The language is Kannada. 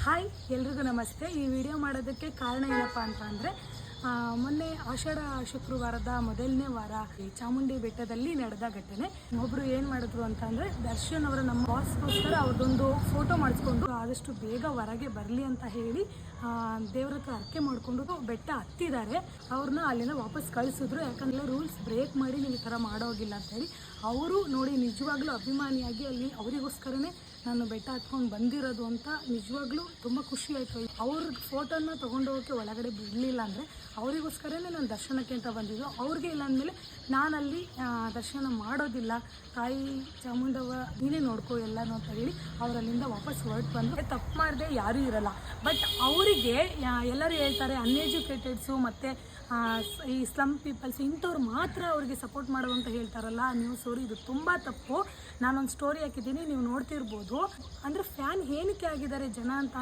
ಹಾಯ್ ಎಲ್ರಿಗೂ ನಮಸ್ತೆ. ಈ ವಿಡಿಯೋ ಮಾಡೋದಕ್ಕೆ ಕಾರಣ ಏನಪ್ಪ ಅಂತ ಅಂದರೆ ಮೊನ್ನೆ ಆಷಾಢ ಶುಕ್ರವಾರದ ಮೊದಲನೇ ವಾರ ಈ ಚಾಮುಂಡಿ ಬೆಟ್ಟದಲ್ಲಿ ನಡೆದ ಘಟನೆ. ಒಬ್ಬರು ಏನು ಮಾಡಿದ್ರು ಅಂತ ಅಂದರೆ ದರ್ಶನ್ ಅವರ ನಮ್ಮ ಬಾಸ್ಗೋಸ್ಕರ ಅವ್ರದ್ದೊಂದು ಫೋಟೋ ಮಾಡಿಸ್ಕೊಂಡು ಆದಷ್ಟು ಬೇಗ ಹೊರಗೆ ಬರಲಿ ಅಂತ ಹೇಳಿ ದೇವ್ರ ಹತ್ರ ಅರ್ಕೆ ಮಾಡಿಕೊಂಡು ಬೆಟ್ಟ ಹತ್ತಿದ್ದಾರೆ. ಅವ್ರನ್ನ ಅಲ್ಲಿಂದ ವಾಪಸ್ ಕಳಿಸಿದ್ರು. ಯಾಕಂದರೆ ರೂಲ್ಸ್ ಬ್ರೇಕ್ ಮಾಡಿ ನೀವು ಈ ಥರ ಮಾಡೋಗಿಲ್ಲ ಅಂತ ಹೇಳಿ. ಅವರು ನೋಡಿ ನಿಜವಾಗ್ಲೂ ಅಭಿಮಾನಿಯಾಗಿ ಅಲ್ಲಿ ಅವರಿಗೋಸ್ಕರನೇ ನಾನು ಬೆಟ್ಟ ಹತ್ಕೊಂಡು ಬಂದಿರೋದು ಅಂತ ನಿಜವಾಗ್ಲೂ ತುಂಬ ಖುಷಿ ಆಯಿತು. ಅವ್ರ ಫೋಟೋನ ತೊಗೊಂಡೋಗೋಕ್ಕೆ ಒಳಗಡೆ ಬಿಡಲಿಲ್ಲ ಅಂದರೆ ಅವರಿಗೋಸ್ಕರನೇ ನಾನು ದರ್ಶನಕ್ಕೆ ಅಂತ ಬಂದಿದ್ದು. ಅವ್ರಿಗೆ ಇಲ್ಲ ಅಂದಮೇಲೆ ನಾನಲ್ಲಿ ದರ್ಶನ ಮಾಡೋದಿಲ್ಲ. ತಾಯಿ ಚಾಮುಂಡವ್ವ ನೀನೇ ನೋಡ್ಕೋ ಎಲ್ಲನೂ ಅಂತ ಹೇಳಿ ಅವರಲ್ಲಿಂದ ವಾಪಸ್ ಹೊರಟು ಬಂದು ತಪ್ಪು ಮಾಡಿದೆ ಯಾರೂ ಇರಲ್ಲ. ಬಟ್ ಅವರಿಗೆ ಎಲ್ಲರೂ ಹೇಳ್ತಾರೆ ಅನ್ಎಜುಕೇಟೆಡ್ಸು ಮತ್ತು ಈ ಸ್ಲಮ್ ಪೀಪಲ್ಸ್ ಇಂಥವ್ರು ಮಾತ್ರ ಅವ್ರಿಗೆ ಸಪೋರ್ಟ್ ಮಾಡೋದು ಅಂತ ಹೇಳ್ತಾರಲ್ಲ ನ್ಯೂಸ್ ಅವರು. ಇದು ತುಂಬ ತಪ್ಪು. ನಾನೊಂದು ಸ್ಟೋರಿ ಹಾಕಿದ್ದೀನಿ, ನೀವು ನೋಡ್ತಿರ್ಬೋದು. ಅಂದರೆ ಫ್ಯಾನ್ ಏನಕ್ಕೆ ಆಗಿದ್ದಾರೆ ಜನ ಅಂತ